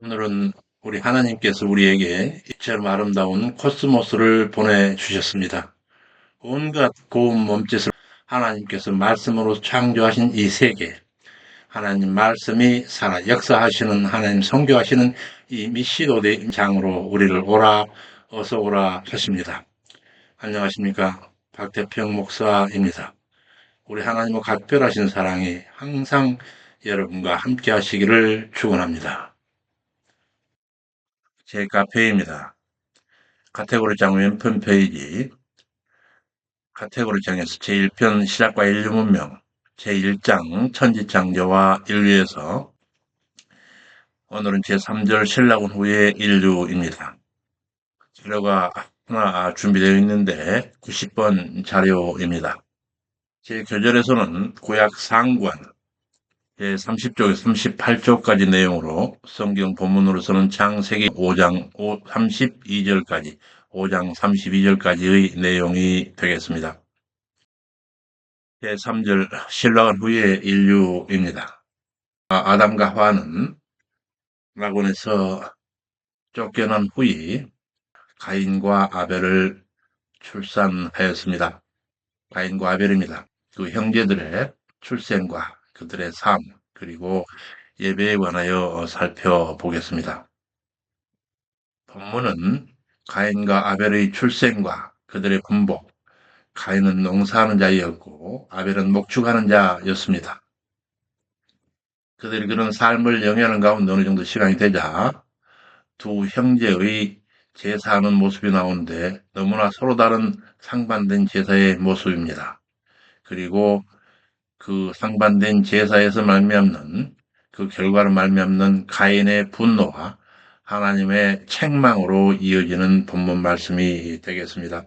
오늘은 우리 하나님께서 우리에게 이처럼 아름다운 코스모스를 보내주셨습니다. 온갖 고운 몸짓을 하나님께서 말씀으로 창조하신 이 세계, 하나님 말씀이 살아 역사하시는 하나님 선교하시는 이 미시도대 장으로 우리를 어서 오라 하십니다. 안녕하십니까? 박대평 목사입니다. 우리 하나님의 각별하신 사랑이 항상 여러분과 함께 하시기를 축원합니다. 제 카페입니다. 카테고리 장 왼편 페이지, 카테고리 장에서 제1편 시작과 인류문명, 제1장 천지창조와 인류에서 오늘은 제3절 신라군 후의 인류입니다. 자료가 하나 준비되어 있는데 90번 자료입니다. 제 교절에서는 구약 상관 제30쪽에서 38쪽까지 내용으로 성경 본문으로서는 창세기 5장 32절까지 5장 32절까지의 내용이 되겠습니다. 제3절 신라간 후의 인류입니다. 아담과 하와는 라곤에서 쫓겨난 후에 가인과 아벨을 출산하였습니다. 가인과 아벨입니다. 그 형제들의 출생과 그들의 삶 그리고 예배에 관하여 살펴보겠습니다. 본문은 가인과 아벨의 출생과 그들의 군복, 가인은 농사하는 자였고 아벨은 목축하는 자였습니다. 그들이 그런 삶을 영위하는 가운데 어느 정도 시간이 되자 두 형제의 제사하는 모습이 나오는데 너무나 서로 다른 상반된 제사의 모습입니다. 그리고 그 상반된 제사에서 말미암는 그 결과로 말미암는 가인의 분노와 하나님의 책망으로 이어지는 본문 말씀이 되겠습니다.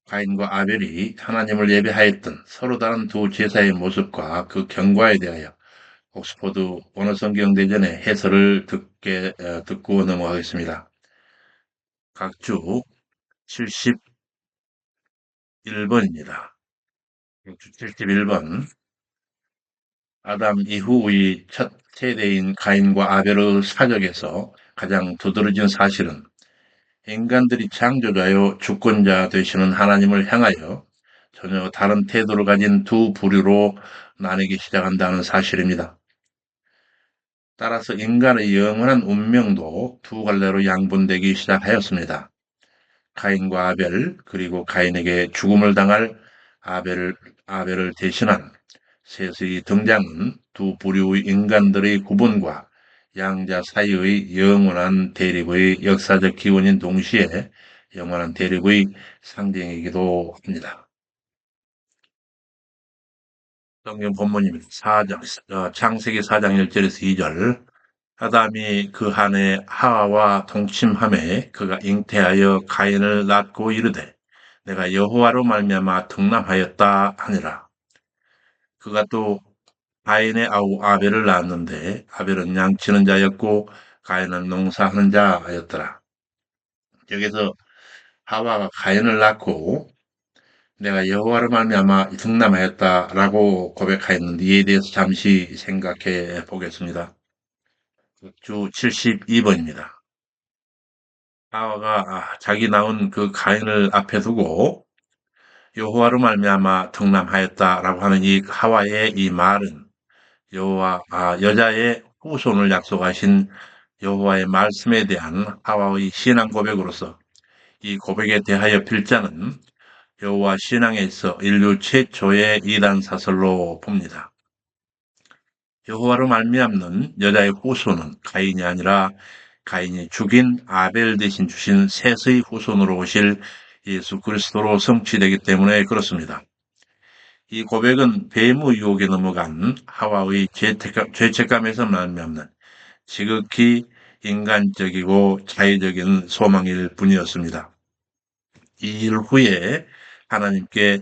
가인과 아벨이 하나님을 예배하였던 서로 다른 두 제사의 모습과 그 경과에 대하여 옥스퍼드 원어성경대전의 해설을 듣고 넘어가겠습니다. 각주 71번입니다. 각주 71번. 아담 이후의 첫 세대인 가인과 아벨의 사적에서 가장 두드러진 사실은 인간들이 창조자요 주권자 되시는 하나님을 향하여 전혀 다른 태도를 가진 두 부류로 나뉘기 시작한다는 사실입니다. 따라서 인간의 영원한 운명도 두 갈래로 양분되기 시작하였습니다. 가인과 아벨, 그리고 가인에게 죽음을 당할 아벨을 대신한 셋의 등장은 두 부류의 인간들의 구분과 양자 사이의 영원한 대립의 역사적 기원인 동시에 영원한 대립의 상징이기도 합니다. 성경 본문입니다. 창세기 4장 1절에서 2절. 아담이 그 한 해 하와와 동침함에 그가 잉태하여 가인을 낳고 이르되 내가 여호와로 말미암아 등남하였다 하니라. 그가 또 가인의 아우 아벨을 낳았는데 아벨은 양치는 자였고 가인은 농사하는 자였더라. 여기서 하와가 가인을 낳고 내가 여호와로 말미암아 등남하였다라고 고백하였는데 이에 대해서 잠시 생각해 보겠습니다. 주 72번입니다. 하와가 자기 낳은 그 가인을 앞에 두고 여호와로 말미암아 등남하였다라고 하는 이 하와의 이 말은 여자의 후손을 약속하신 여호와의 말씀에 대한 하와의 신앙 고백으로서 이 고백에 대하여 필자는 여호와 신앙에 있어 인류 최초의 이단 사설로 봅니다. 여호와로 말미암는 여자의 후손은 가인이 아니라 가인이 죽인 아벨 대신 주신 셋의 후손으로 오실 예수 그리스도로 성취되기 때문에 그렇습니다. 이 고백은 뱀의 유혹에 넘어간 하와의 죄책감에서 말미암는 지극히 인간적이고 자의적인 소망일 뿐이었습니다. 이 일 후에 하나님께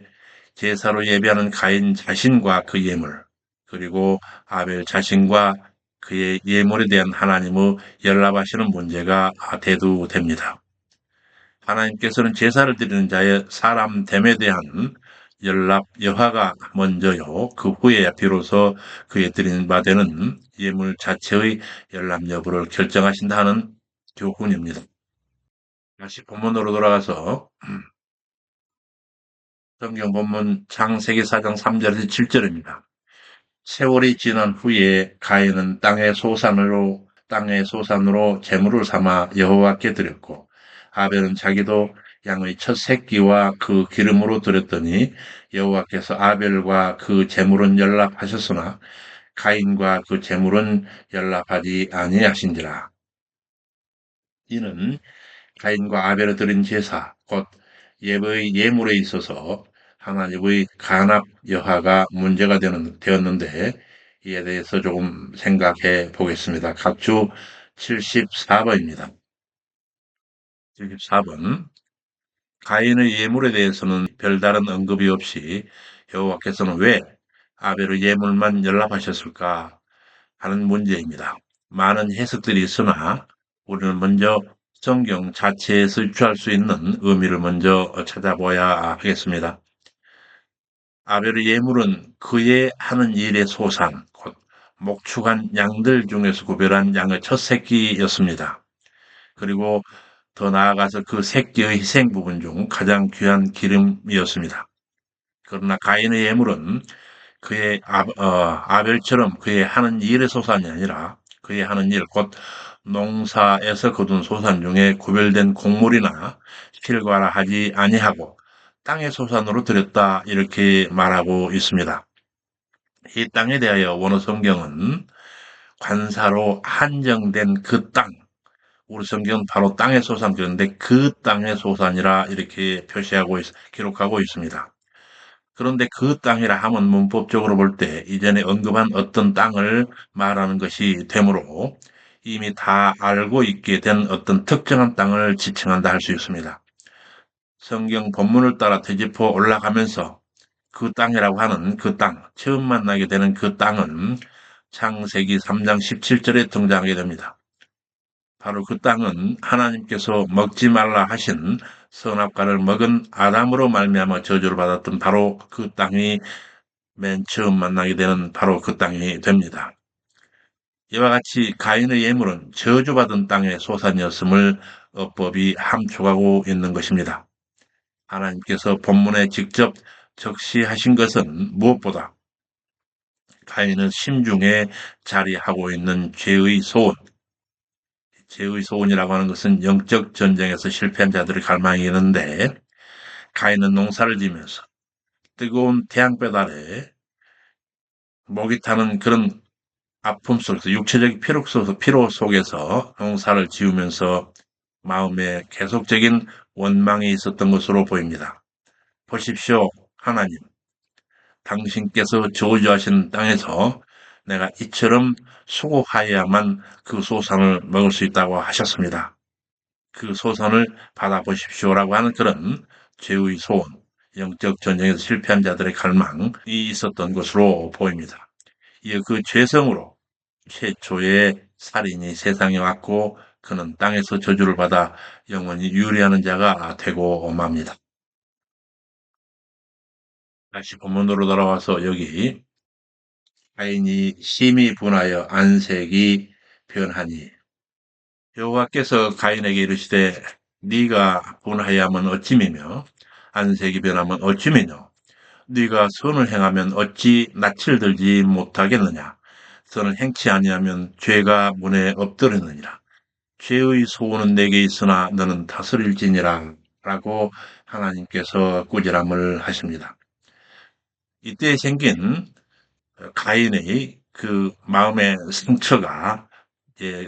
제사로 예배하는 가인 자신과 그 예물, 그리고 아벨 자신과 그의 예물에 대한 하나님의 연락하시는 문제가 대두됩니다. 하나님께서는 제사를 드리는 자의 사람됨에 대한 연랍 여하가 먼저요. 그 후에 비로소 그에 드린 바 되는 예물 자체의 연락 여부를 결정하신다는 교훈입니다. 다시 본문으로 돌아가서 성경 본문 창세기 4장 3절에서 7절입니다. 세월이 지난 후에 가인은 땅의 소산으로 제물을 삼아 여호와께 드렸고 아벨은 자기도 양의 첫 새끼와 그 기름으로 드렸더니 여호와께서 아벨과 그 제물은 연락하셨으나 가인과 그 제물은 연락하지 아니하신지라. 이는 가인과 아벨을 드린 제사, 곧 예의 예물에 있어서 하나님의 간합 여하가 문제가 되었는데 이에 대해서 조금 생각해 보겠습니다. 각주 74번입니다. 74번. 가인의 예물에 대해서는 별다른 언급이 없이 여호와께서는 왜 아벨의 예물만 연락하셨을까 하는 문제입니다. 많은 해석들이 있으나 우리는 먼저 성경 자체에서 유추할 수 있는 의미를 먼저 찾아봐야 하겠습니다. 아벨의 예물은 그의 하는 일의 소산, 곧 목축한 양들 중에서 구별한 양의 첫 새끼였습니다. 그리고 더 나아가서 그 새끼의 희생 부분 중 가장 귀한 기름이었습니다. 그러나 가인의 예물은 아벨처럼 그의 하는 일의 소산이 아니라 그의 하는 일, 곧 농사에서 거둔 소산 중에 구별된 곡물이나 실과라 하지 아니하고 땅의 소산으로 드렸다 이렇게 말하고 있습니다. 이 땅에 대하여 원어 성경은 관사로 한정된 그 땅, 우리 성경은 바로 땅의 소산 그런데 그 땅의 소산이라 이렇게 기록하고 있습니다. 그런데 그 땅이라 하면 문법적으로 볼 때 이전에 언급한 어떤 땅을 말하는 것이 되므로 이미 다 알고 있게 된 어떤 특정한 땅을 지칭한다 할 수 있습니다. 성경 본문을 따라 되짚어 올라가면서 그 땅이라고 하는 그 땅, 처음 만나게 되는 그 땅은 창세기 3장 17절에 등장하게 됩니다. 바로 그 땅은 하나님께서 먹지 말라 하신 선악과를 먹은 아담으로 말미암아 저주를 받았던 바로 그 땅이 맨 처음 만나게 되는 바로 그 땅이 됩니다. 이와 같이 가인의 예물은 저주받은 땅의 소산이었음을 어법이 함축하고 있는 것입니다. 하나님께서 본문에 직접 적시하신 것은 무엇보다 가인은 심중에 자리하고 있는 죄의 소원이라고 하는 것은 영적 전쟁에서 실패한 자들의 갈망이었는데 가인은 농사를 지면서 뜨거운 태양볕 아래 목이 타는 그런 아픔 속에서 육체적인 피로 속에서 농사를 지으면서 마음에 계속적인 원망이 있었던 것으로 보입니다. 보십시오. 하나님, 당신께서 저주하신 땅에서 내가 이처럼 수고하여야만 그 소산을 먹을 수 있다고 하셨습니다. 그 소산을 받아보십시오라고 하는 그런 죄의 소원, 영적 전쟁에서 실패한 자들의 갈망이 있었던 것으로 보입니다. 이어 그 죄성으로 최초의 살인이 세상에 왔고 그는 땅에서 저주를 받아 영원히 유리하는 자가 되고 맙니다. 다시 본문으로 돌아와서 여기 가인이 심히 분하여 안색이 변하니 여호와께서 가인에게 이르시되 네가 분하여하면 어찌미며 안색이 변하면 어찌미뇨 네가 선을 행하면 어찌 낯을 들지 못하겠느냐 선을 행치 아니하면 죄가 문에 엎드렸느니라 죄의 소원은 내게 있으나 너는 다스릴지니라 라고 하나님께서 꾸지람을 하십니다. 이때 생긴 가인의 그 마음의 상처가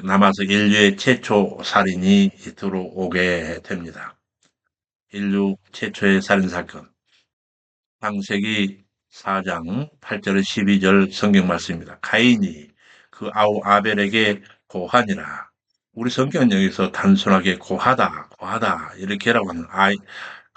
남아서 인류의 최초 살인이 들어오게 됩니다. 인류 최초의 살인 사건. 창세기 4장 8절 12절 성경 말씀입니다. 가인이 그 아우 아벨에게 고하니라. 우리 성경은 여기서 단순하게 고하다 이렇게라고 하는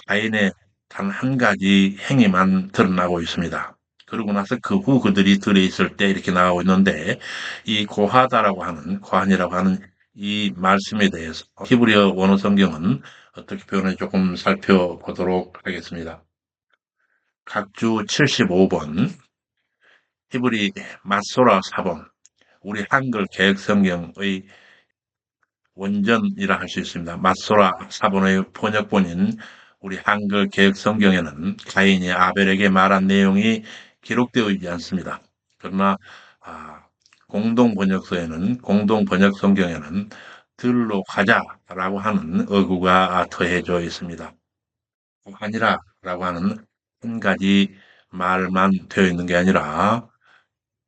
가인의 단 한 가지 행위만 드러나고 있습니다. 그러고 나서 그 후 그들이 들어있을 때 이렇게 나오고 있는데 이 고하니라고 하는 이 말씀에 대해서 히브리어 원어 성경은 어떻게 표현해 조금 살펴보도록 하겠습니다. 각주 75번, 히브리 마소라 사본, 우리 한글 개혁성경의 원전이라 할 수 있습니다. 마소라 사본의 번역본인 우리 한글 개혁성경에는 가인이 아벨에게 말한 내용이 기록되어 있지 않습니다. 그러나 공동번역성경에는 들로 가자라고 하는 어구가 더해져 있습니다. 아니라라고 하는 한 가지 말만 되어 있는 게 아니라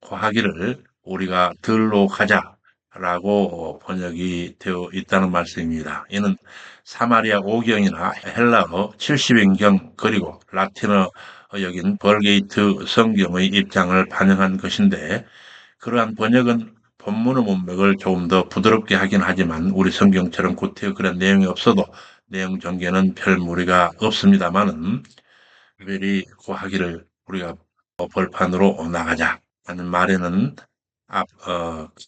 고하기를 우리가 들로 가자라고 번역이 되어 있다는 말씀입니다. 이는 사마리아 오경이나 헬라어 70인경 그리고 라틴어 여긴 벌게이트 성경의 입장을 반영한 것인데 그러한 번역은 본문의 문맥을 조금 더 부드럽게 하긴 하지만 우리 성경처럼 구태여 그런 내용이 없어도 내용 전개는 별 무리가 없습니다만은 특별히 고하기를 우리가 벌판으로 나가자 하는 말에는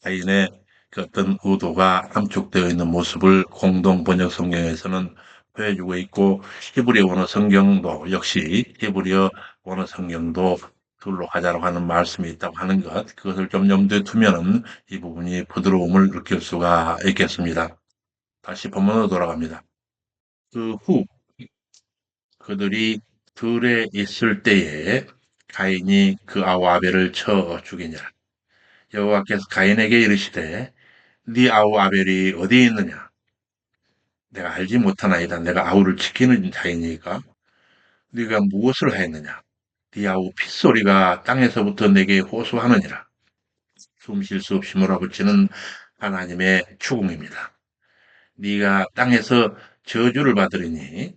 가인의 그 어떤 의도가 함축되어 있는 모습을 공동 번역 성경에서는 보여주고 있고 히브리어 원어 성경도 역시 히브리어 원어 성경도 둘로 가자라고 하는 말씀이 있다고 하는 것 그것을 좀 염두에 두면은 이 부분이 부드러움을 느낄 수가 있겠습니다. 다시 본문으로 돌아갑니다. 그 후 그들이 들에 있을 때에 가인이 그 아우 아벨을 쳐 죽이니라. 여호와께서 가인에게 이르시되 네 아우 아벨이 어디에 있느냐? 내가 알지 못하나이다. 내가 아우를 지키는 자이니까 네가 무엇을 하였느냐? 네 아우 핏소리가 땅에서부터 내게 호소하느니라. 숨 쉴 수 없이 몰아붙이는 하나님의 추궁입니다. 네가 땅에서 저주를 받으리니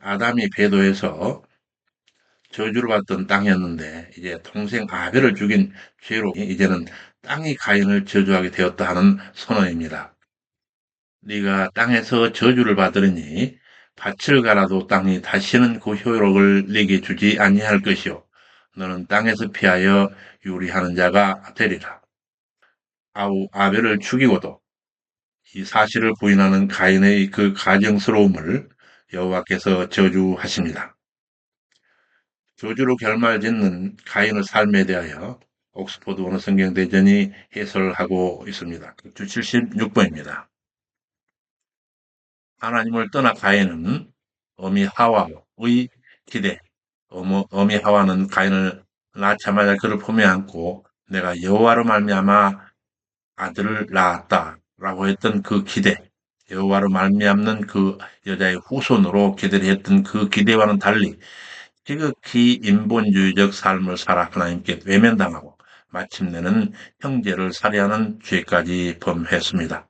아담이 배도해서 저주를 받던 땅이었는데 이제 동생 아벨을 죽인 죄로 이제는 땅이 가인을 저주하게 되었다 하는 선언입니다. 네가 땅에서 저주를 받으리니 밭을 갈아도 땅이 다시는 그 효력을 네게 주지 아니할 것이요 너는 땅에서 피하여 유리하는 자가 되리라. 아우 아벨을 죽이고도 이 사실을 부인하는 가인의 그 가증스러움을 여호와께서 저주하십니다. 저주로 결말짓는 가인의 삶에 대하여 옥스퍼드 원어 성경 대전이 해설하고 있습니다. 주 76번입니다. 하나님을 떠나 가인은 어미 하와의 기대, 어미 하와는 가인을 낳자마자 그를 품에 안고 내가 여호와로 말미암아 아들을 낳았다라고 했던 그 기대, 여호와로 말미암는 그 여자의 후손으로 기대를 했던 그 기대와는 달리 지극히 인본주의적 삶을 살아 하나님께 외면당하고 마침내는 형제를 살해하는 죄까지 범했습니다.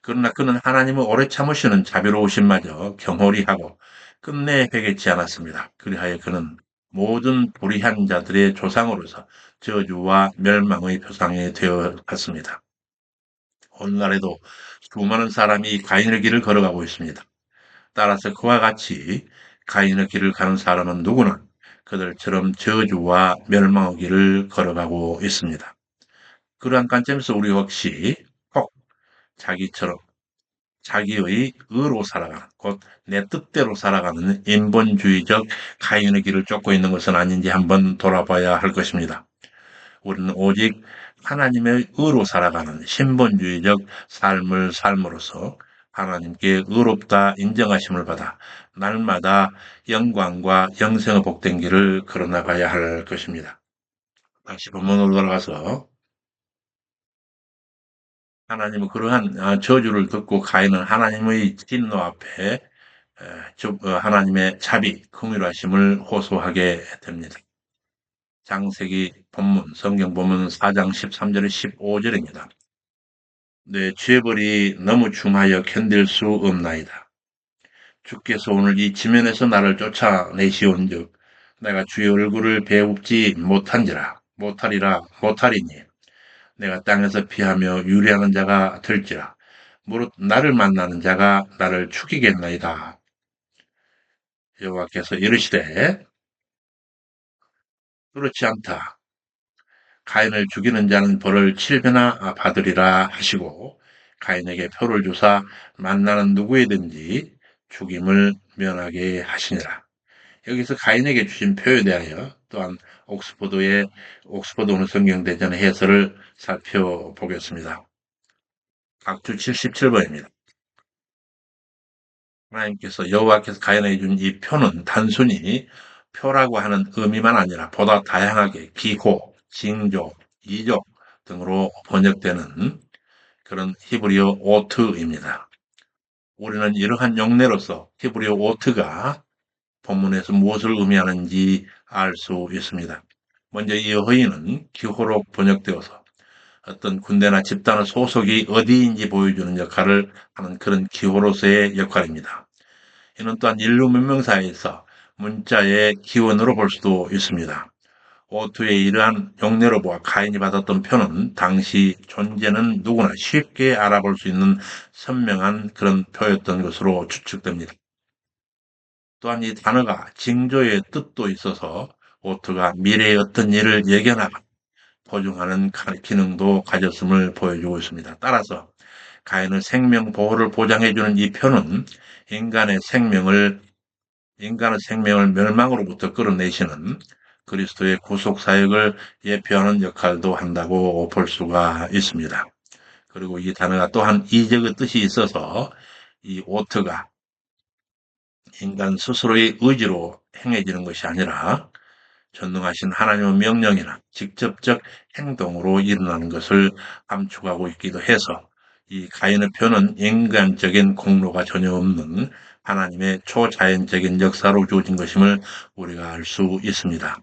그러나 그는 하나님을 오래 참으시는 자비로우심마저 경홀히 하고 끝내 회개치 않았습니다. 그리하여 그는 모든 불의한 자들의 조상으로서 저주와 멸망의 표상이 되어갔습니다. 오늘날에도 수많은 사람이 가인의 길을 걸어가고 있습니다. 따라서 그와 같이 가인의 길을 가는 사람은 누구나 그들처럼 저주와 멸망의 길을 걸어가고 있습니다. 그러한 관점에서 우리 역시 꼭 자기처럼 자기의 의로 살아가는 곧 내 뜻대로 살아가는 인본주의적 가인의 길을 쫓고 있는 것은 아닌지 한번 돌아봐야 할 것입니다. 우리는 오직 하나님의 의로 살아가는 신본주의적 삶을 삶으로써 하나님께 의롭다 인정하심을 받아 날마다 영광과 영생의 복된 길을 걸어나가야 할 것입니다. 다시 본문으로 돌아가서 하나님은 그러한 저주를 듣고 가인은 하나님의 진노 앞에 하나님의 자비, 긍휼하심을 호소하게 됩니다. 창세기 본문, 성경 본문 4장 13절에 15절입니다. 내 죄벌이 너무 중하여 견딜 수 없나이다. 주께서 오늘 이 지면에서 나를 쫓아내시온즉 내가 주의 얼굴을 배웁지 못하리니 내가 땅에서 피하며 유리하는 자가 될지라 무릇 나를 만나는 자가 나를 죽이겠나이다. 여호와께서 이르시되 그렇지 않다. 가인을 죽이는 자는 벌을 7배나 받으리라 하시고 가인에게 표를 주사 만나는 누구이든지 죽임을 면하게 하시니라. 여기서 가인에게 주신 표에 대하여 또한 옥스퍼드 오늘 성경대전의 해설을 살펴보겠습니다. 각주 77번입니다. 하나님께서 여호와께서 가인에게 준 이 표는 단순히 표라고 하는 의미만 아니라 보다 다양하게 기호, 징조, 이족 등으로 번역되는 그런 히브리어 오트입니다. 우리는 이러한 용례로서 히브리어 오트가 본문에서 무엇을 의미하는지 알 수 있습니다. 먼저 이 어휘는 기호로 번역되어서 어떤 군대나 집단의 소속이 어디인지 보여주는 역할을 하는 그런 기호로서의 역할입니다. 이는 또한 인류 문명사에서 문자의 기원으로 볼 수도 있습니다. 오투의 이러한 용례로 보아 가인이 받았던 표는 당시 존재는 누구나 쉽게 알아볼 수 있는 선명한 그런 표였던 것으로 추측됩니다. 또한 이 단어가 징조의 뜻도 있어서 오투가 미래의 어떤 일을 예견하고 보증하는 기능도 가졌음을 보여주고 있습니다. 따라서 가인의 생명 보호를 보장해주는 이 표는 인간의 생명을 멸망으로부터 끌어내시는 그리스도의 구속 사역을 예표하는 역할도 한다고 볼 수가 있습니다. 그리고 이 단어가 또한 이적의 뜻이 있어서 이 오트가 인간 스스로의 의지로 행해지는 것이 아니라 전능하신 하나님의 명령이나 직접적 행동으로 일어나는 것을 함축하고 있기도 해서 이 가인의 표는 인간적인 공로가 전혀 없는 하나님의 초자연적인 역사로 주어진 것임을 우리가 알 수 있습니다.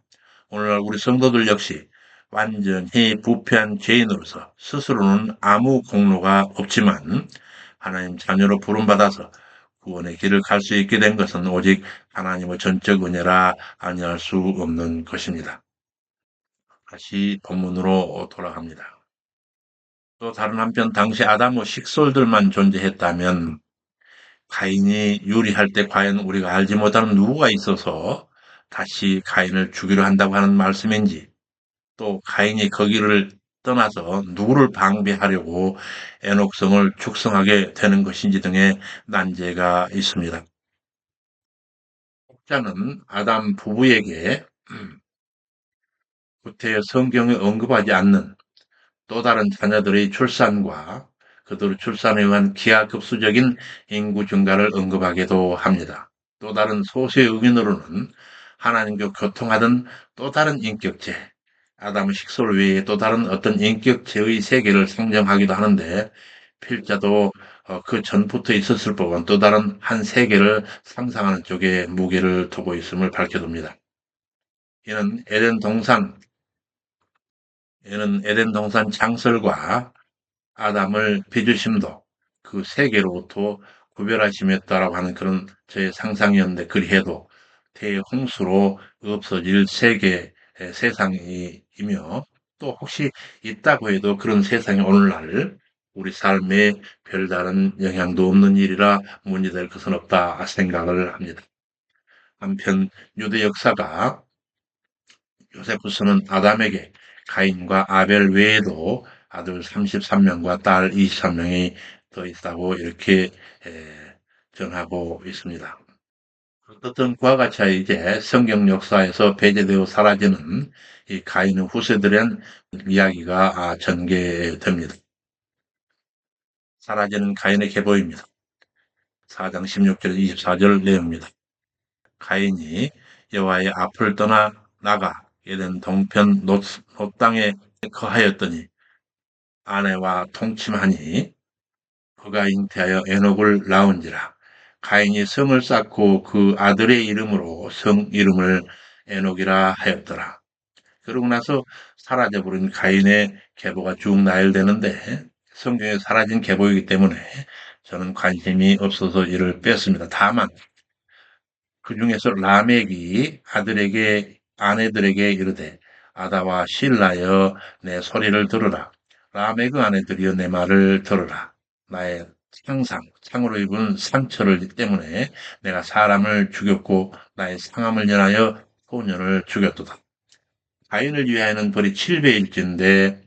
오늘날 우리 성도들 역시 완전히 부패한 죄인으로서 스스로는 아무 공로가 없지만 하나님 자녀로 부름받아서 구원의 길을 갈 수 있게 된 것은 오직 하나님의 전적 은혜라 아니할 수 없는 것입니다. 다시 본문으로 돌아갑니다. 또 다른 한편 당시 아담의 식솔들만 존재했다면 가인이 유리할 때 과연 우리가 알지 못하는 누구가 있어서 다시 가인을 죽이려 한다고 하는 말씀인지, 또 가인이 거기를 떠나서 누구를 방비하려고 에녹성을 축성하게 되는 것인지 등의 난제가 있습니다. 혹자는 아담 부부에게 구태여 성경에 언급하지 않는 또 다른 자녀들의 출산과 그들의 출산에 의한 기하급수적인 인구 증가를 언급하기도 합니다. 또 다른 소수의 의견으로는 하나님과 교통하던 또 다른 인격체, 아담의 식솔 외에 또 다른 어떤 인격체의 세계를 상정하기도 하는데 필자도 그 전부터 있었을 법한 또 다른 한 세계를 상상하는 쪽에 무게를 두고 있음을 밝혀둡니다. 이는 에덴 동산 창설과 아담을 비주심도 그 세계로부터 구별하심이었다라고 하는 그런 저의 상상이었는데 그리해도 대홍수로 없어질 세계 세상이며 또 혹시 있다고 해도 그런 세상이 오늘날 우리 삶에 별다른 영향도 없는 일이라 문제될 것은 없다 생각을 합니다. 한편 유대 역사가 요세푸스는 아담에게 가인과 아벨 외에도 아들 33명과 딸 23명이 더 있다고 이렇게 전하고 있습니다. 어떤 그와 같이 이제 성경 역사에서 배제되어 사라지는 이 가인의 후세들의 이야기가 전개됩니다. 사라지는 가인의 계보입니다. 4장 16절 24절 내용입니다. 가인이 여호와의 앞을 떠나 나가 에덴 동편 놋 땅에 거하였더니 아내와 통침하니 그가 잉태하여 에녹을 낳은지라. 가인이 성을 쌓고 그 아들의 이름으로 성 이름을 에녹이라 하였더라. 그러고 나서 사라져버린 가인의 계보가 쭉 나열되는데 성경에 사라진 계보이기 때문에 저는 관심이 없어서 이를 뺐습니다. 다만 그 중에서 라멕이 아내들에게 이르되 아다와 실라여 내 소리를 들으라. 라멕의 아내들이여 내 말을 들으라. 나의 창으로 입은 상처를 때문에 내가 사람을 죽였고 나의 상함을 인하여 소년을 죽였도다. 가인을 위하여는 벌이 7배일진데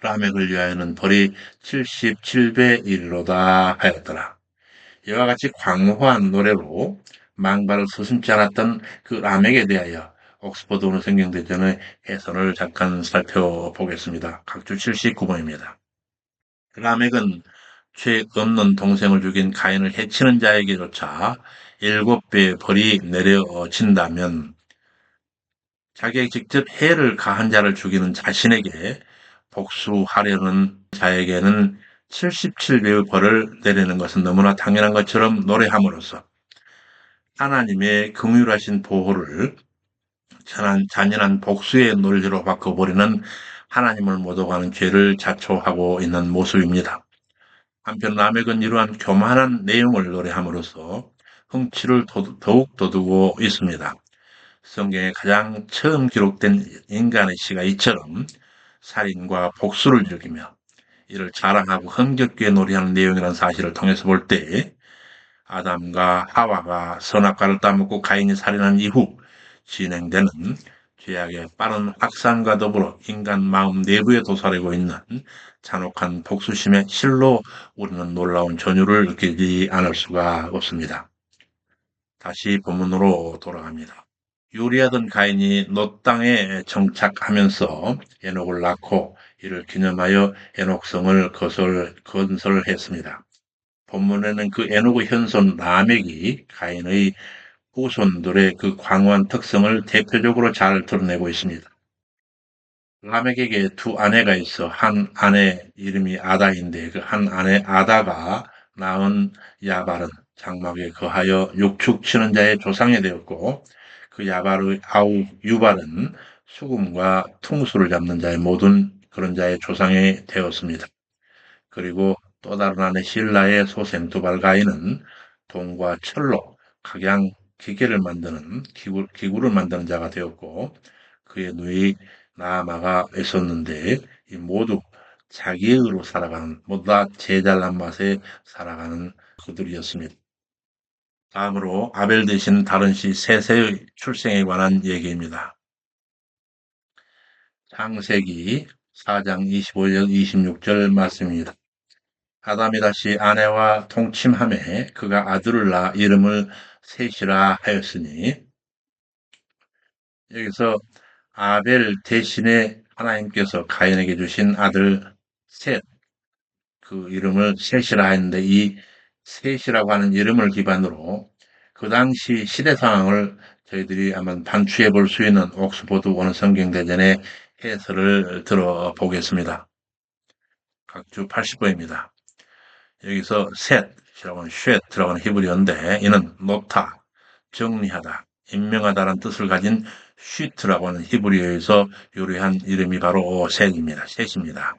라멕을 위하여는 벌이 77배이로다 하였더라. 이와 같이 광활한 노래로 망발을 서슴지 않았던 그 라멕에 대하여 옥스퍼드 언어성경대전의 해설을 잠깐 살펴보겠습니다. 각주 79번입니다. 라멕은 죄 없는 동생을 죽인 가인을 해치는 자에게조차 7배의 벌이 내려진다면 자기에게 직접 해를 가한 자를 죽이는 자신에게 복수하려는 자에게는 77배의 벌을 내리는 것은 너무나 당연한 것처럼 노래함으로써 하나님의 긍휼하신 보호를 잔인한 복수의 논리로 바꿔버리는 하나님을 모독하는 죄를 자초하고 있는 모습입니다. 한편 라멕은 이러한 교만한 내용을 노래함으로써 흥취를 더욱 돋우고 있습니다. 성경에 가장 처음 기록된 인간의 시가 이처럼 살인과 복수를 즐기며 이를 자랑하고 흥겹게 놀이하는 내용이라는 사실을 통해서 볼 때 아담과 하와가 선악과를 따먹고 가인이 살인한 이후 진행되는 죄악의 빠른 확산과 더불어 인간 마음 내부에 도사리고 있는 잔혹한 복수심의 실로 우리는 놀라운 전율을 느끼지 않을 수가 없습니다. 다시 본문으로 돌아갑니다. 유리하던 가인이 놋 땅에 정착하면서 에녹을 낳고 이를 기념하여 에녹성을 건설했습니다. 본문에는 그 에녹의 현손 라멕이 가인의 후손들의 그 광활한 특성을 대표적으로 잘 드러내고 있습니다. 라멕에게 두 아내가 있어 한 아내 이름이 아다인데 그 한 아내 아다가 낳은 야발은 장막에 거하여 육축 치는 자의 조상이 되었고 그 야발의 아우 유발은 수금과 퉁수를 잡는 자의 모든 그런 자의 조상이 되었습니다. 그리고 또 다른 아내 신라의 소생 두발가인은 동과 철로 각양 기계를 만드는 기구를 만드는 자가 되었고 그의 누이 나아마가 있었는데 이 모두 자기의 의로 살아가는 모두 다 제잘난 맛에 살아가는 그들이었습니다. 다음으로 아벨 대신 다른 시 셋의 출생에 관한 얘기입니다. 창세기 4장 25절 26절 말씀입니다. 아담이 다시 아내와 통침하매 그가 아들을 낳아 이름을 셋이라 하였으니 여기서 아벨 대신에 하나님께서 가인에게 주신 아들 셋, 그 이름을 셋이라 했는데 이 셋이라고 하는 이름을 기반으로 그 당시 시대 상황을 저희들이 한번 반추해 볼 수 있는 옥스퍼드 원어성경대전의 해설을 들어보겠습니다. 각주 80번입니다. 여기서 셋이라고 하는 쉣이라고 하는 히브리어인데 이는 놓다, 정리하다, 임명하다라는 뜻을 가진 슈트라고 하는 히브리어에서 유래한 이름이 바로 셋입니다.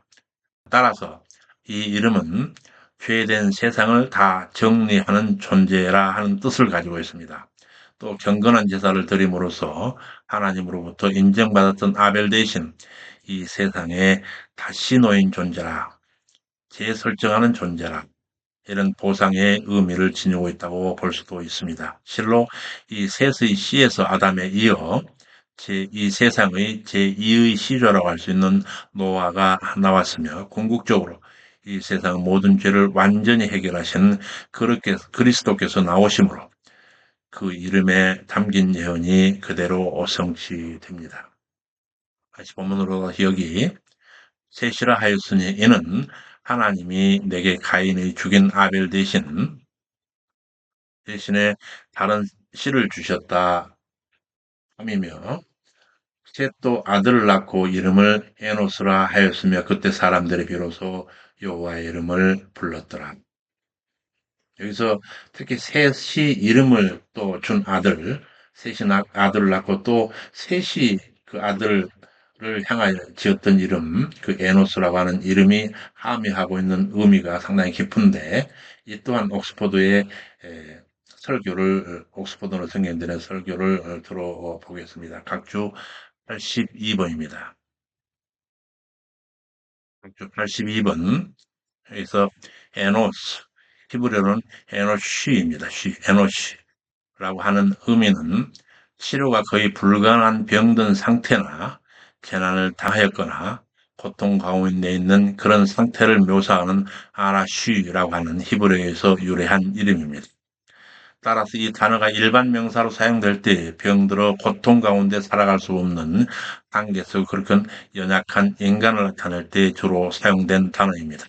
따라서 이 이름은 죄된 세상을 다 정리하는 존재라 하는 뜻을 가지고 있습니다. 또 경건한 제사를 드림으로써 하나님으로부터 인정받았던 아벨 대신 이 세상에 다시 놓인 존재라, 재설정하는 존재라, 이런 보상의 의미를 지니고 있다고 볼 수도 있습니다. 실로 이 셋의 씨에서 아담에 이어 이 세상의 제2의 시조라고 할 수 있는 노아가 나왔으며 궁극적으로 이 세상 모든 죄를 완전히 해결하신 그렇게 그리스도께서 나오심으로 그 이름에 담긴 예언이 그대로 성취됩니다. 다시 본문으로 여기 셋이라 하였으니 이는 하나님이 내게 가인의 죽인 아벨 대신에 다른 씨를 주셨다 함이며 셋도 아들을 낳고 이름을 에노스라 하였으며 그때 사람들이 비로소 여호와의 이름을 불렀더라. 여기서 특히 셋이 이름을 또 준 아들, 셋이 아들을 낳고 또 셋이 그 아들을 향하여 지었던 이름, 그 에노스라고 하는 이름이 함의하고 있는 의미가 상당히 깊은데 이 또한 옥스퍼드의 설교를 옥스퍼드로 성경되는 설교를 들어보겠습니다. 각주 82번입니다. 각주 82번 여기서 에노스 히브리어는 에노쉬입니다. 에노쉬라고 하는 의미는 치료가 거의 불가능한 병든 상태나 재난을 당하였거나 고통 가운데 있는 그런 상태를 묘사하는 아라쉬라고 하는 히브리어에서 유래한 이름입니다. 따라서 이 단어가 일반 명사로 사용될 때 병들어 고통 가운데 살아갈 수 없는 한계 속 그렇게 연약한 인간을 나타낼 때 주로 사용된 단어입니다.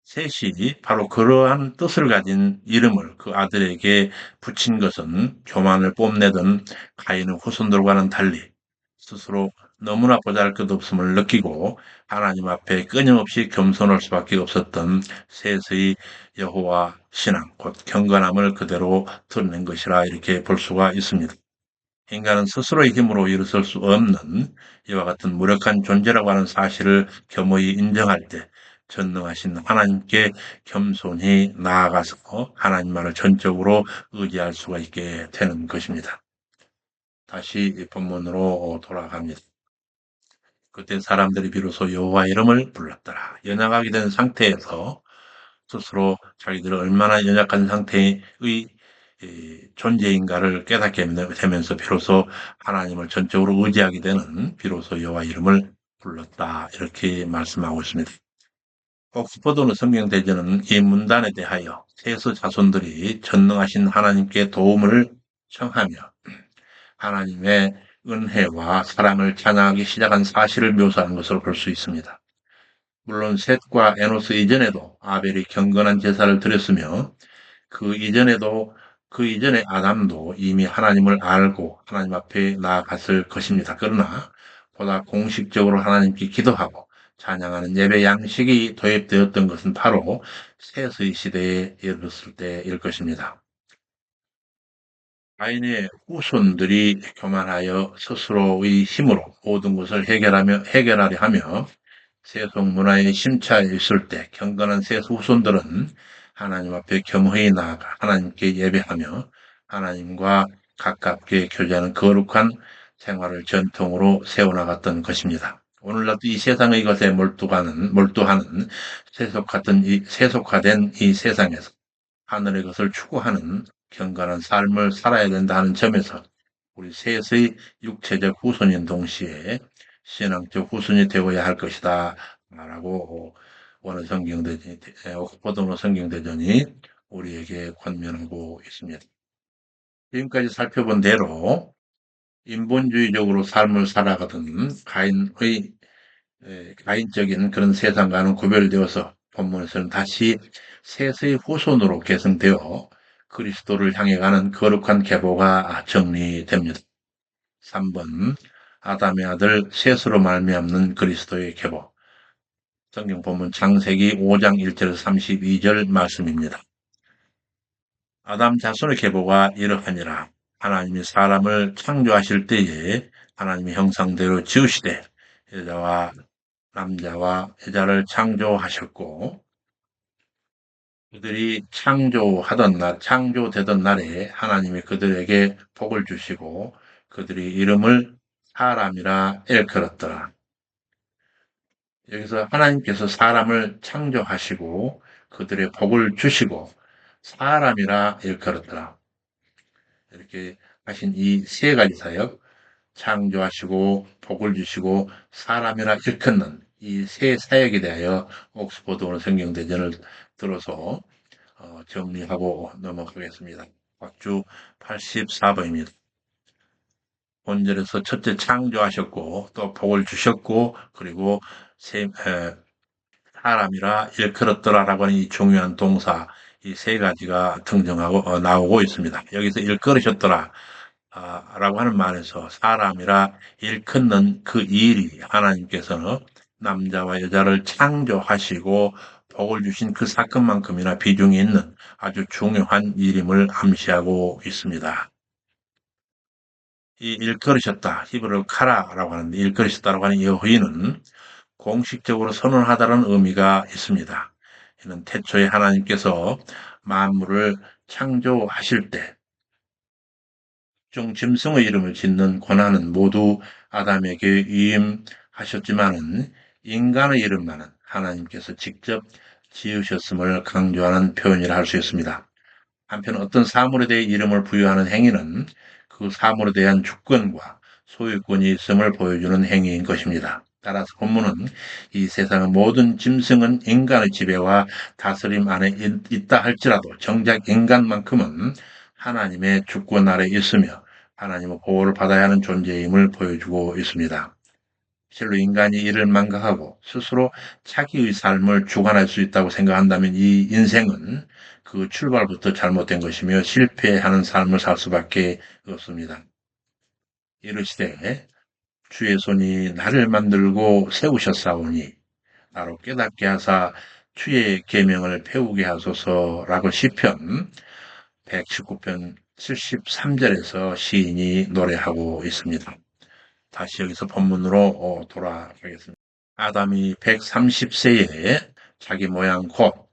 셋이 바로 그러한 뜻을 가진 이름을 그 아들에게 붙인 것은 교만을 뽐내던 가인의 후손들과는 달리 스스로 너무나 보잘것없음을 느끼고 하나님 앞에 끊임없이 겸손할 수밖에 없었던 셋의 여호와 신앙, 곧 경건함을 그대로 드러낸 것이라 이렇게 볼 수가 있습니다. 인간은 스스로의 힘으로 일어설 수 없는 이와 같은 무력한 존재라고 하는 사실을 겸허히 인정할 때 전능하신 하나님께 겸손히 나아가서 하나님만을 전적으로 의지할 수가 있게 되는 것입니다. 다시 이 본문으로 돌아갑니다. 그때 사람들이 비로소 여호와 이름을 불렀더라. 연약하게 된 상태에서 스스로 자기들은 얼마나 연약한 상태의 존재인가를 깨닫게 되면서 비로소 하나님을 전적으로 의지하게 되는 비로소 여호와 이름을 불렀다. 이렇게 말씀하고 있습니다. 옥스퍼드 성경대전은 이 문단에 대하여 세스 자손들이 전능하신 하나님께 도움을 청하며 하나님의 은혜와 사랑을 찬양하기 시작한 사실을 묘사하는 것으로 볼 수 있습니다. 물론 셋과 에노스 이전에도 아벨이 경건한 제사를 드렸으며 그 이전에도 그 이전에 아담도 이미 하나님을 알고 하나님 앞에 나아갔을 것입니다. 그러나 보다 공식적으로 하나님께 기도하고 찬양하는 예배 양식이 도입되었던 것은 바로 셋의 시대에 이르렀을 때일 것입니다. 가인의 후손들이 교만하여 스스로의 힘으로 모든 것을 해결하려 하며 세속 문화에 심취하여 있을 때 경건한 세 후손들은 하나님 앞에 겸허히 나아가 하나님께 예배하며 하나님과 가깝게 교제하는 거룩한 생활을 전통으로 세워나갔던 것입니다. 오늘날도 이 세상의 것에 몰두하는 세속화된 이 세상에서 하늘의 것을 추구하는 경건한 삶을 살아야 된다 하는 점에서 우리 셋의 육체적 후손인 동시에 신앙적 후손이 되어야 할 것이다. 라고 원어 성경대전이, 옥스퍼드 원어 성경대전이 우리에게 권면하고 있습니다. 지금까지 살펴본 대로 인본주의적으로 삶을 살아가던 가인적인 그런 세상과는 구별되어서 본문에서는 다시 셋의 후손으로 계승되어 그리스도를 향해 가는 거룩한 계보가 정리됩니다. 3번 아담의 아들 셋으로 말미암는 그리스도의 계보. 성경 본문 창세기 5장 1절에서 32절 말씀입니다. 아담 자손의 계보가 이러하니라. 하나님이 사람을 창조하실 때에 하나님의 형상대로 지으시되 남자와 여자를 창조하셨고 그들이 창조되던 날에 하나님이 그들에게 복을 주시고 그들이 이름을 사람이라 일컬었더라. 여기서 하나님께서 사람을 창조하시고 그들의 복을 주시고 사람이라 일컬었더라. 이렇게 하신 이 세 가지 사역, 창조하시고 복을 주시고 사람이라 일컫는 이 세 사역에 대하여 옥스퍼드 원어 성경대전을 들어서 정리하고 넘어가겠습니다. 박주 84번입니다. 본절에서 첫째 창조하셨고 또 복을 주셨고 그리고 사람이라 일컬었더라라고 하는 이 중요한 동사 이 세 가지가 등장하고 나오고 있습니다. 여기서 일컬으셨더라 라고 하는 말에서 사람이라 일컫는 그 일이 하나님께서는 남자와 여자를 창조하시고 복을 주신 그 사건만큼이나 비중이 있는 아주 중요한 일임을 암시하고 있습니다. 이 일컬으셨다, 히브리어로 카라라고 하는데 일컬으셨다라고 하는 이 어휘는 공식적으로 선언하다는 의미가 있습니다. 이는 태초에 하나님께서 만물을 창조하실 때 각종 짐승의 이름을 짓는 권한은 모두 아담에게 위임하셨지만은 인간의 이름만은 하나님께서 직접 지으셨음을 강조하는 표현이라 할 수 있습니다. 한편 어떤 사물에 대해 이름을 부여하는 행위는 그 사물에 대한 주권과 소유권이 있음을 보여주는 행위인 것입니다. 따라서 본문은 이 세상의 모든 짐승은 인간의 지배와 다스림 안에 있다 할지라도 정작 인간만큼은 하나님의 주권 아래 있으며 하나님의 보호를 받아야 하는 존재임을 보여주고 있습니다. 실로 인간이 이를 망각하고 스스로 자기의 삶을 주관할 수 있다고 생각한다면 이 인생은 그 출발부터 잘못된 것이며 실패하는 삶을 살 수밖에 없습니다. 이르시되 주의 손이 나를 만들고 세우셨사오니 나로 깨닫게 하사 주의 계명을 배우게 하소서라고 시편 119편 73절에서 시인이 노래하고 있습니다. 다시 여기서 본문으로 돌아가겠습니다. 아담이 130세에 자기 모양 곧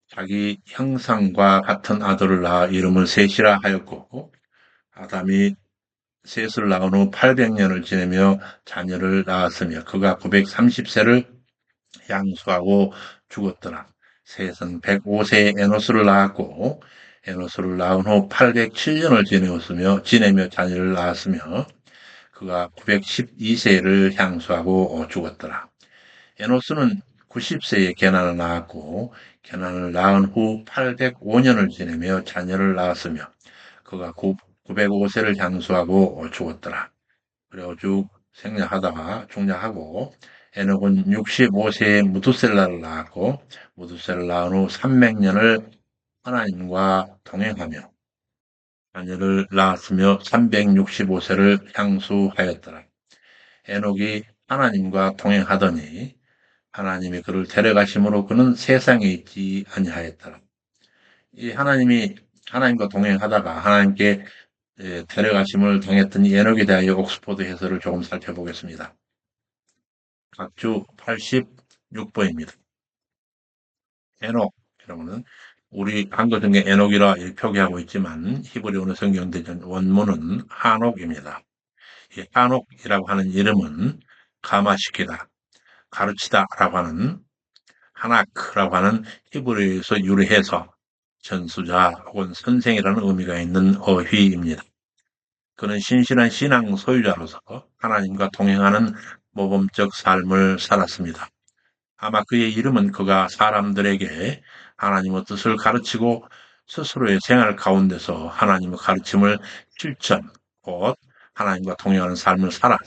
자기 형상과 같은 아들을 낳아 이름을 셋이라 하였고 아담이 셋을 낳은 후 800년을 지내며 자녀를 낳았으며 그가 930세를 양수하고 죽었더라. 셋은 105세에 에노스를 낳았고 에노스를 낳은 후 807년을 지내며 자녀를 낳았으며 그가 912세를 향수하고 죽었더라. 에노스는 90세에 게난을 낳았고 게난을 낳은 후 805년을 지내며 자녀를 낳았으며 그가 905세를 향수하고 죽었더라. 그리고 쭉 생략하다가 중략하고 에녹은 65세에 무두셀라를 낳았고 무두셀을 낳은 후 300년을 하나님과 동행하며 자녀를 낳았으며 365세를 향수하였더라. 에녹이 하나님과 동행하더니 하나님이 그를 데려가심으로 그는 세상에 있지 아니하였더라. 이 하나님과 동행하다가 하나님께 데려가심을 당했던 이 에녹에 대하여 옥스포드 해설을 조금 살펴보겠습니다. 각주 86번입니다. 에녹, 이라고는 우리 한글 성경 에녹이라 표기하고 있지만 히브리어로 성경대전 원문은 하녹입니다. 이 하녹이라고 하는 이름은 가마시키다, 가르치다라고 하는 하나크라고 하는 히브리어에서 유래해서 전수자 혹은 선생이라는 의미가 있는 어휘입니다. 그는 신실한 신앙 소유자로서 하나님과 동행하는 모범적 삶을 살았습니다. 아마 그의 이름은 그가 사람들에게 하나님의 뜻을 가르치고 스스로의 생활 가운데서 하나님의 가르침을 실천, 곧 하나님과 동행하는 삶을 살아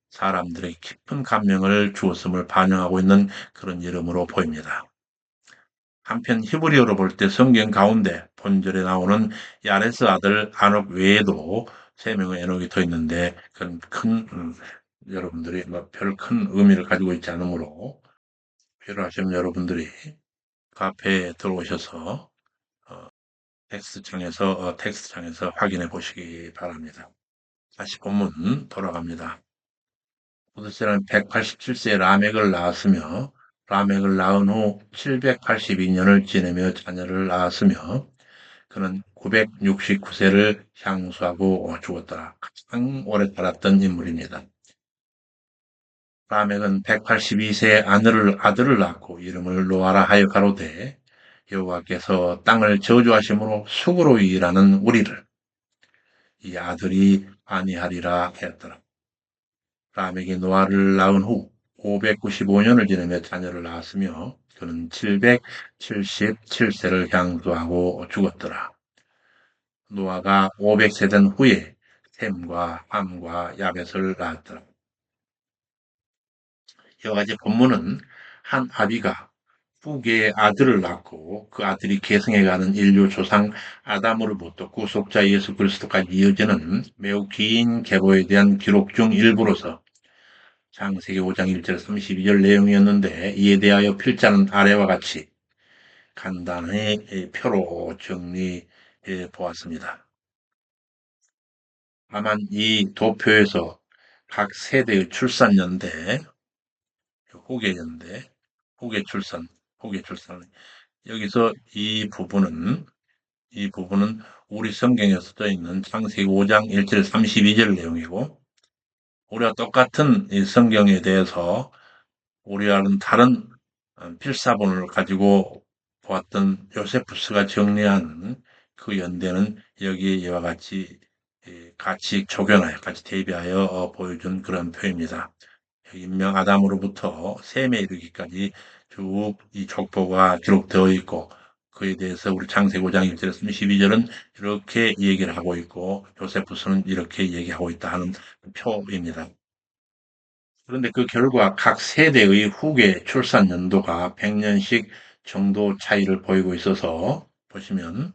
사람들에게 깊은 감명을 주었음을 반영하고 있는 그런 이름으로 보입니다. 한편 히브리어로 볼 때 성경 가운데 본절에 나오는 야레스 아들 아녹 외에도 세 명의 에녹이 더 있는데 그건 여러분들이 별 큰 의미를 가지고 있지 않으므로 필요하시면 여러분들이 카페에 들어오셔서 텍스트창에서 확인해 보시기 바랍니다. 다시 본문 돌아갑니다. 후드셀은 187세에 라멕을 낳았으며 라멕을 낳은 후 782년을 지내며 자녀를 낳았으며 그는 969세를 향수하고 죽었더라. 가장 오래 살았던 인물입니다. 라멕은 182세에 아들을 낳고 이름을 노아라 하여 가로되 여호와께서 땅을 저주하심으로 수고로 일하는 우리를 이 아들이 아니하리라 하였더라. 라멕이 노아를 낳은 후 595년을 지내며 자녀를 낳았으며 그는 777세를 향수하고 죽었더라. 노아가 500세 된 후에 셈과 함과 야벳을 낳았더라. 여러 가지 본문은 한 아비가 후계의 아들을 낳고 그 아들이 계승해가는 인류 조상 아담으로부터 구속자 예수 그리스도까지 이어지는 매우 긴 계보에 대한 기록 중 일부로서 창세기 5장 1절 32절 내용이었는데 이에 대하여 필자는 아래와 같이 간단히 표로 정리해 보았습니다. 다만 이 도표에서 각 세대의 출산 연대, 후계 연대, 후계 출산, 여기서 이 부분은 우리 성경에 써져 있는 창세기 5장 1절 32절 내용이고 우리와 똑같은 이 성경에 대해서 우리와는 다른 필사본을 가지고 보았던 요세푸스가 정리한 그 연대는 여기에 이와 같이 같이 조견하여, 같이 대비하여 보여준 그런 표입니다. 인명 아담으로부터 셈에 이르기까지 쭉 이 족보가 기록되어 있고, 그에 대해서 우리 창세기 5장 1절에서 12절은 이렇게 얘기를 하고 있고, 요세푸스는 이렇게 얘기하고 있다 하는 표입니다. 그런데 그 결과 각 세대의 후계 출산 연도가 100년씩 정도 차이를 보이고 있어서 보시면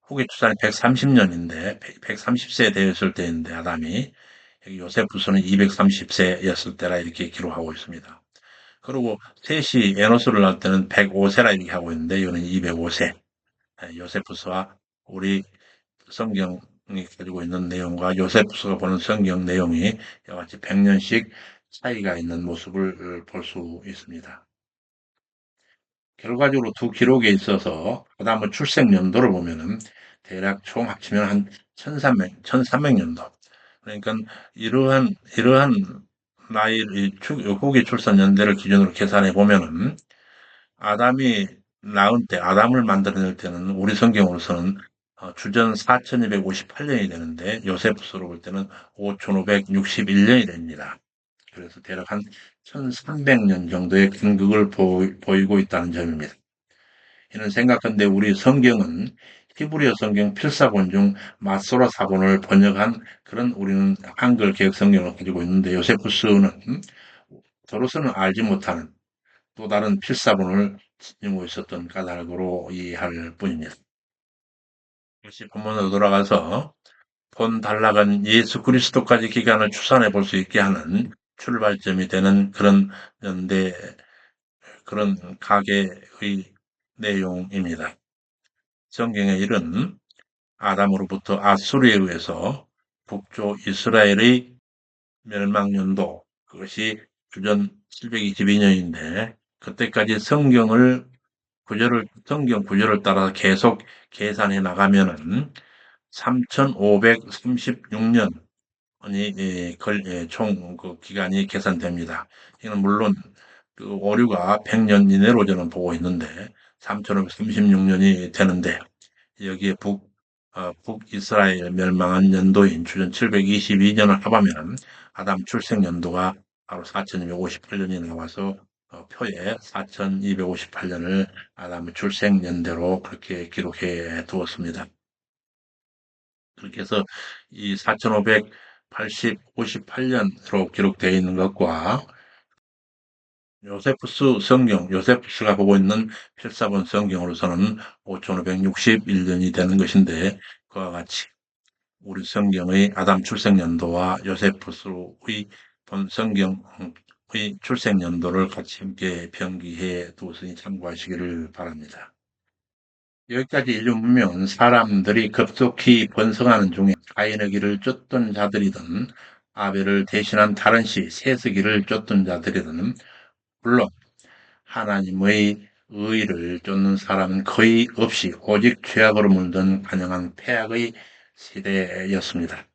후계 출산이 130년인데 130세 되었을 때인데 아담이 여기 요세푸스는 230세였을 때라 이렇게 기록하고 있습니다. 그리고 셋이 에노스를 낳을 때는 105세라 이렇게 하고 있는데 이거는 205세. 요세푸스와 우리 성경이 가지고 있는 내용과 요세푸스가 보는 성경 내용이 이와 같이 100년씩 차이가 있는 모습을 볼 수 있습니다. 결과적으로 두 기록에 있어서 아담의 출생 연도를 보면은 대략 총 합치면 한 1300년도. 그러니까 이러한 나이, 후기 출산 연대를 기준으로 계산해 보면은 아담이 낳은 때, 아담을 만들어낼 때는 우리 성경으로서는 주전 4258년이 되는데 요세푸스로 볼 때는 5561년이 됩니다. 그래서 대략 한 1300년 정도의 간극을 보이고 있다는 점입니다. 이는 생각한데 우리 성경은 히브리어 성경 필사본 중 마소라 사본을 번역한 그런 우리는 한글 개혁 성경을 가지고 있는데 요세푸스는 저로서는 알지 못하는 또 다른 필사본을 지니고 있었던 까닭으로 이해할 뿐입니다. 다시 본문으로 돌아가서 본 단락은 예수 그리스도까지 기간을 추산해 볼 수 있게 하는 출발점이 되는 그런 연대 그런 가계의 내용입니다. 성경의 일은 아담으로부터 아수르에 의해서 북조 이스라엘의 멸망연도, 그것이 주전 722년인데, 그때까지 성경 구절을 따라 계속 계산해 나가면은 3536년이 총 그 기간이 계산됩니다. 이는 물론 그 오류가 100년 이내로 저는 보고 있는데 3536년이 되는데 여기에 북이스라엘 멸망한 연도인 주전 722년을 합하면 아담 출생 연도가 바로 4258년이 나와서 표에 4258년을 아담의 출생 연대로 그렇게 기록해 두었습니다. 그렇게 해서 이 4558년으로 기록되어 있는 것과 요세푸스가 보고 있는 필사본 성경으로서는 5561년이 되는 것인데, 그와 같이 우리 성경의 아담 출생 연도와 요세푸스의 본 성경의 출생 연도를 같이 함께 병기해 두었으니 참고하시기를 바랍니다. 여기까지 인류 문명은 사람들이 급속히 번성하는 중에 가인의 길을 쫓던 자들이든 아벨을 대신한 다른 시 셋의 길을 쫓던 자들이든 물론 하나님의 의를 쫓는 사람은 거의 없이 오직 죄악으로 물든 간영한 폐악의 시대였습니다.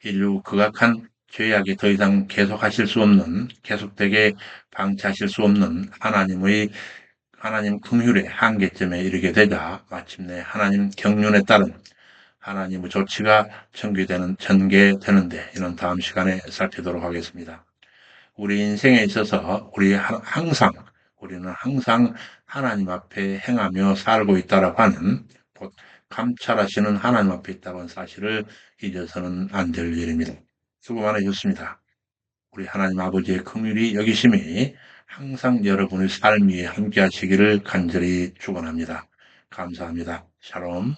인류 극악한 죄악이 더 이상 계속되게 방치하실 수 없는 하나님 긍휼의 한계점에 이르게 되자 마침내 하나님 경륜에 따른 하나님의 조치가 전개되는데 이런 다음 시간에 살피도록 하겠습니다. 우리 인생에 있어서 우리는 항상 하나님 앞에 행하며 살고 있다라고 하는 곧 감찰하시는 하나님 앞에 있다는 사실을 잊어서는 안 될 일입니다. 수고 많으셨습니다. 우리 하나님 아버지의 긍휼이 여기심이 항상 여러분의 삶 위에 함께 하시기를 간절히 축원합니다. 감사합니다. 샬롬.